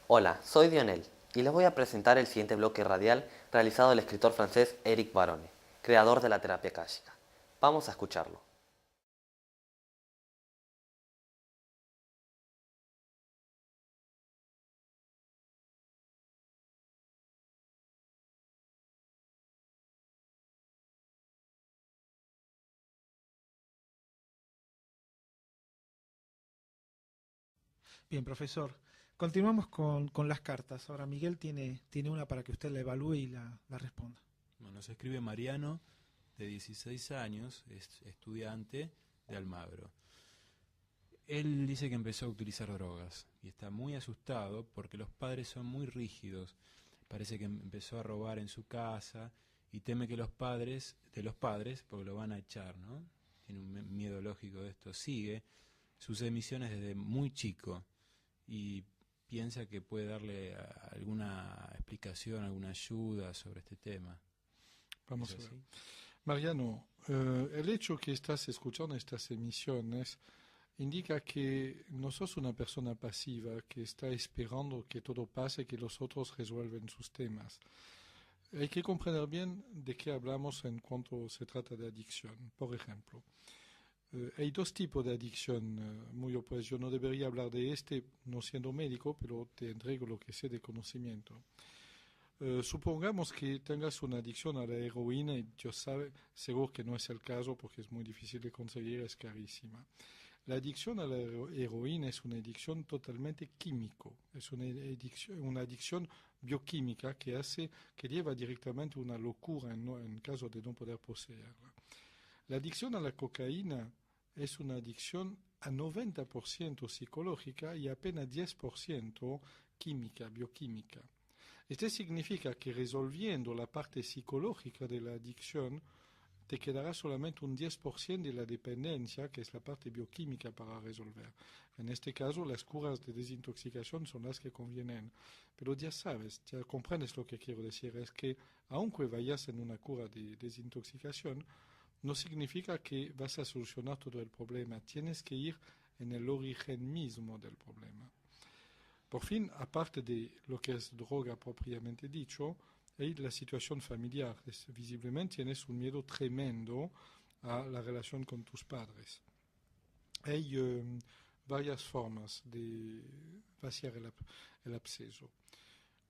Hola, soy Dionel y les voy a presentar el siguiente bloque radial realizado del escritor francés Éric Barone, creador de la terapia káshica. Vamos a escucharlo. Bien, profesor. Continuamos con las cartas. Ahora Miguel tiene una para que usted la evalúe y la responda. Bueno, se escribe Mariano, de 16 años, es estudiante de Almagro. Él dice que empezó a utilizar drogas y está muy asustado porque los padres son muy rígidos. Parece que empezó a robar en su casa y teme que de los padres, porque lo van a echar, ¿no? Tiene un miedo lógico de esto. Sigue sus emisiones desde muy chico y piensa que puede darle alguna explicación, alguna ayuda sobre este tema. ¿Es Vamos a ver. así? Mariano, el hecho que estás escuchando estas emisiones indica que no sos una persona pasiva que está esperando que todo pase, que los otros resuelven sus temas. Hay que comprender bien de qué hablamos en cuanto se trata de adicción. Por ejemplo, hay dos tipos de adicción muy opuestos. Yo no debería hablar de este no siendo médico, pero te entrego lo que sé de conocimiento. Supongamos que tengas una adicción a la heroína y yo sabe, seguro que no es el caso porque es muy difícil de conseguir, es carísima. La adicción a la heroína es una adicción totalmente químico, es una adicción bioquímica que lleva directamente a una locura en caso de no poder poseerla. La adicción a la cocaína es una adicción a 90% psicológica y apenas 10% química, bioquímica. Esto significa que resolviendo la parte psicológica de la adicción, te quedará solamente un 10% de la dependencia, que es la parte bioquímica para resolver. En este caso, las curas de desintoxicación son las que convienen. Pero ya sabes, ya comprendes lo que quiero decir, es que aunque vayas en una cura de desintoxicación, no significa que vas a solucionar todo el problema. Tienes que ir en el origen mismo del problema. Por fin, aparte de lo que es droga propiamente dicho, hay la situación familiar. Visiblemente tienes un miedo tremendo a la relación con tus padres. Hay varias formas de vaciar el absceso.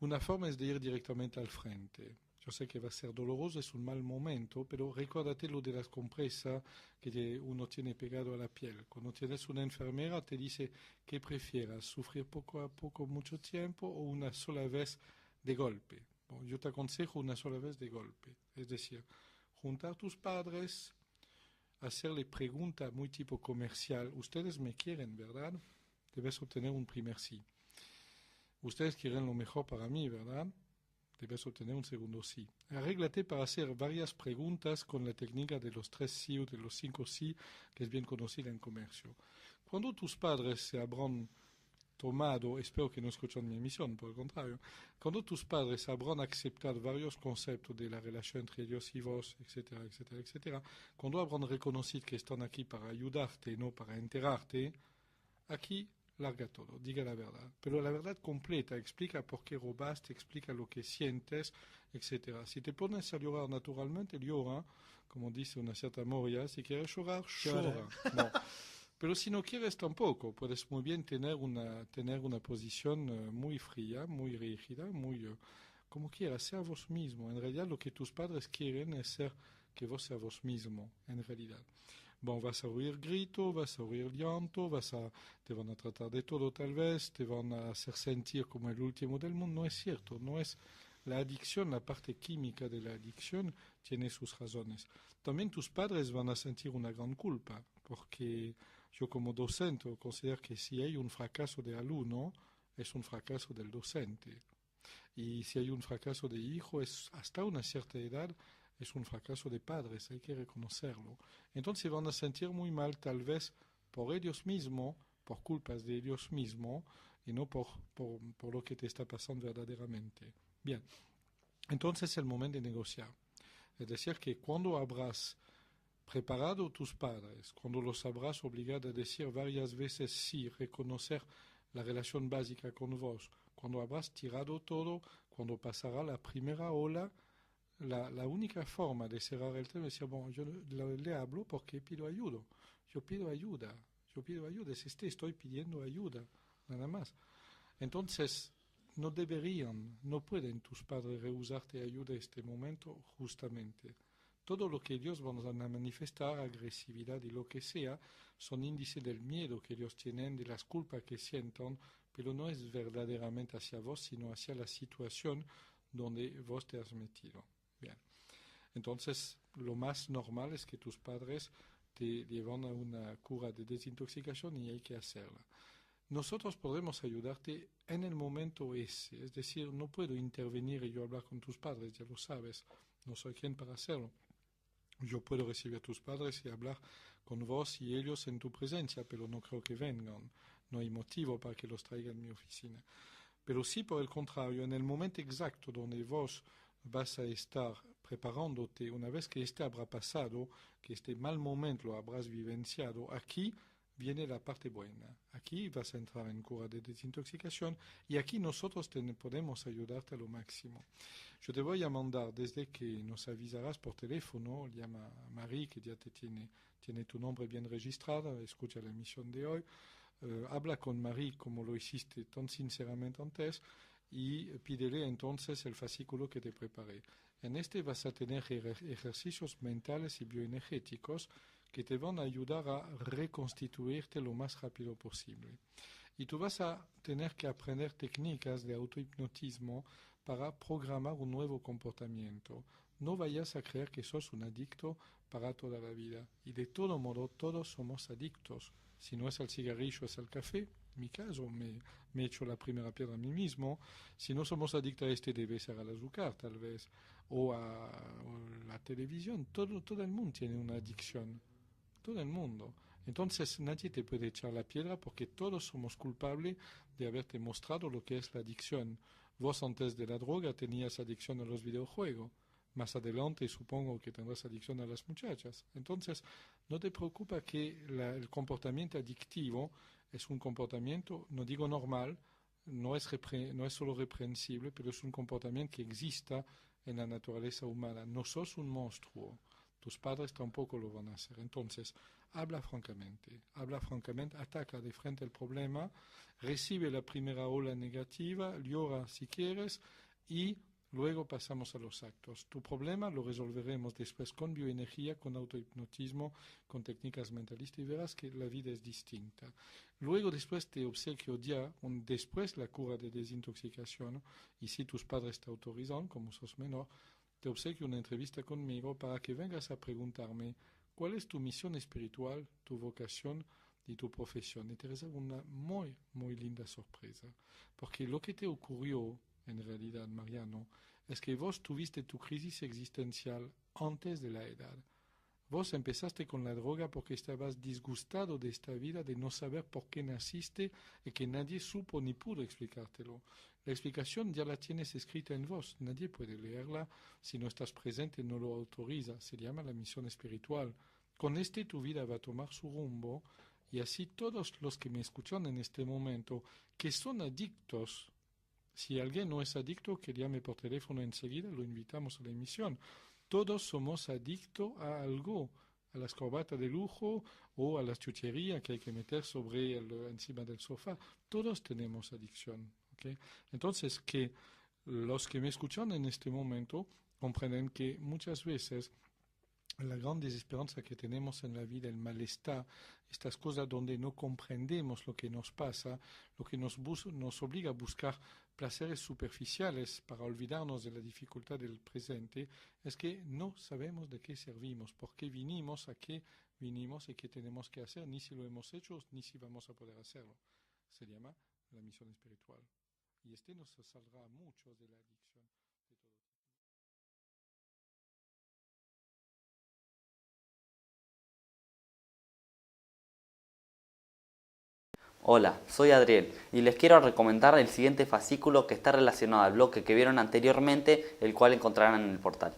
Una forma es de ir directamente al frente. Yo sé que va a ser doloroso, es un mal momento, pero recuérdate lo de las compresas que uno tiene pegado a la piel. Cuando tienes una enfermera te dice que prefieras sufrir poco a poco mucho tiempo o una sola vez de golpe. Bueno, yo te aconsejo una sola vez de golpe. Es decir, juntar tus padres, hacerle pregunta muy tipo comercial. Ustedes me quieren, ¿verdad? Debes obtener un primer sí. Ustedes quieren lo mejor para mí, ¿verdad? Debes obtener un segundo sí. Arréglate para hacer varias preguntas con la técnica de los 3 sí o de los 5 sí, que es bien conocida en comercio. Cuando tus padres se habrán tomado, espero que no escuchen mi emisión, por el contrario, cuando tus padres habrán aceptado varios conceptos de la relación entre Dios y vos, etcétera, etcétera, etcétera, cuando habrán reconocido que están aquí para ayudarte, no para enterrarte, aquí larga todo, diga la verdad. Pero la verdad completa, explica por qué robaste, explica lo que sientes, etcétera. Si te pones a llorar naturalmente, llora, como dice una cierta Moria, si quieres llorar, Llora. llora. No. Pero si no quieres tampoco, puedes muy bien tener una posición muy fría, muy rígida, muy como quieras, sea vos mismo. En realidad lo que tus padres quieren es ser que vos seas vos mismo, en realidad. Bon, vas a oír grito, vas a oír llanto, te van a tratar de todo tal vez, te van a hacer sentir como el último del mundo. No es cierto, no es la adicción, la parte química de la adicción tiene sus razones. También tus padres van a sentir una gran culpa, porque yo como docente considero que si hay un fracaso de alumno, es un fracaso del docente. Y si hay un fracaso de hijo, es hasta una cierta edad, es un fracaso de padres, hay que reconocerlo. Entonces van a sentir muy mal tal vez por ellos mismos, por culpas de ellos mismos, y no por lo que te está pasando verdaderamente. Bien, entonces es el momento de negociar. Es decir, que cuando habrás preparado tus padres, cuando los habrás obligado a decir varias veces sí, reconocer la relación básica con vos, Cuando habrás tirado todo, cuando pasará la primera ola, la única forma de cerrar el tema es decir, bueno, yo le hablo porque pido ayuda. Yo pido ayuda. Estoy pidiendo ayuda, nada más. Entonces, no pueden tus padres rehusarte ayuda en este momento, justamente. Todo lo que ellos van a manifestar, agresividad y lo que sea, son índices del miedo que ellos tienen, de las culpas que sienten, pero no es verdaderamente hacia vos, sino hacia la situación donde vos te has metido. Bien. Entonces, lo más normal es que tus padres te llevan a una cura de desintoxicación y hay que hacerla. Nosotros podemos ayudarte en el momento ese, es decir, no puedo intervenir y yo hablar con tus padres, ya lo sabes, no soy quien para hacerlo. Yo puedo recibir a tus padres y hablar con vos y ellos en tu presencia, pero no creo que vengan, no hay motivo para que los traiga en mi oficina. Pero sí, por el contrario, en el momento exacto donde vos vas a estar preparándote, una vez que este habrá pasado, que este mal momento lo habrás vivenciado, aquí viene la parte buena. Aquí vas a entrar en cura de desintoxicación y aquí nosotros podemos ayudarte a lo máximo. Yo te voy a mandar, desde que nos avisarás por teléfono, llama a Marie, que ya tiene tu nombre bien registrado, escucha la emisión de hoy, habla con Marie como lo hiciste tan sinceramente antes y pídele entonces el fascículo que te preparé. En este vas a tener ejercicios mentales y bioenergéticos que te van a ayudar a reconstituirte lo más rápido posible. Y tú vas a tener que aprender técnicas de autohipnotismo para programar un nuevo comportamiento. No vayas a creer que sos un adicto para toda la vida. Y de todo modo, todos somos adictos. Si no es al cigarrillo, es al café. En mi caso, me he hecho la primera piedra a mí mismo. Si no somos adictos a este, debe ser al azúcar, tal vez, o a la televisión. Todo el mundo tiene una adicción. Todo el mundo. Entonces nadie te puede echar la piedra porque todos somos culpables de haberte mostrado lo que es la adicción. Vos antes de la droga tenías adicción a los videojuegos. Más adelante supongo que tendrás adicción a las muchachas. Entonces no te preocupa que el comportamiento adictivo es un comportamiento, no digo normal, no es solo reprensible, pero es un comportamiento que exista en la naturaleza humana. No sos un monstruo. Tus padres tampoco lo van a hacer. Entonces, habla francamente, ataca de frente el problema, recibe la primera ola negativa, llora si quieres y luego pasamos a los actos. Tu problema lo resolveremos después con bioenergía, con autohipnotismo, con técnicas mentalistas y verás que la vida es distinta. Luego después te obsequio ya, después la cura de desintoxicación y si tus padres te autorizan, como sos menor, te obsequio una entrevista conmigo para que vengas a preguntarme cuál es tu misión espiritual, tu vocación y tu profesión. Y te reservo una muy, muy linda sorpresa. Porque lo que te ocurrió, en realidad, Mariano, es que vos tuviste tu crisis existencial antes de la edad. Vos empezaste con la droga porque estabas disgustado de esta vida, de no saber por qué naciste y que nadie supo ni pudo explicártelo. La explicación ya la tienes escrita en vos, nadie puede leerla, si no estás presente no lo autoriza, se llama la misión espiritual. Con tu vida va a tomar su rumbo y así todos los que me escuchan en este momento, que son adictos, si alguien no es adicto, que llame por teléfono enseguida, lo invitamos a la emisión. Todos somos adictos a algo, a las corbatas de lujo o a la chuchería que hay que meter encima del sofá. Todos tenemos adicción. ¿Okay? Entonces, que los que me escuchan en este momento comprenden que muchas veces la gran desesperanza que tenemos en la vida, el malestar, estas cosas donde no comprendemos lo que nos pasa, lo que nos obliga a buscar placeres superficiales para olvidarnos de la dificultad del presente, es que no sabemos de qué servimos, por qué vinimos, a qué vinimos y qué tenemos que hacer, ni si lo hemos hecho, ni si vamos a poder hacerlo. Se llama la misión espiritual. Y nos saldrá a muchos de la adicción. Hola, soy Adriel y les quiero recomendar el siguiente fascículo que está relacionado al bloque que vieron anteriormente, el cual encontrarán en el portal.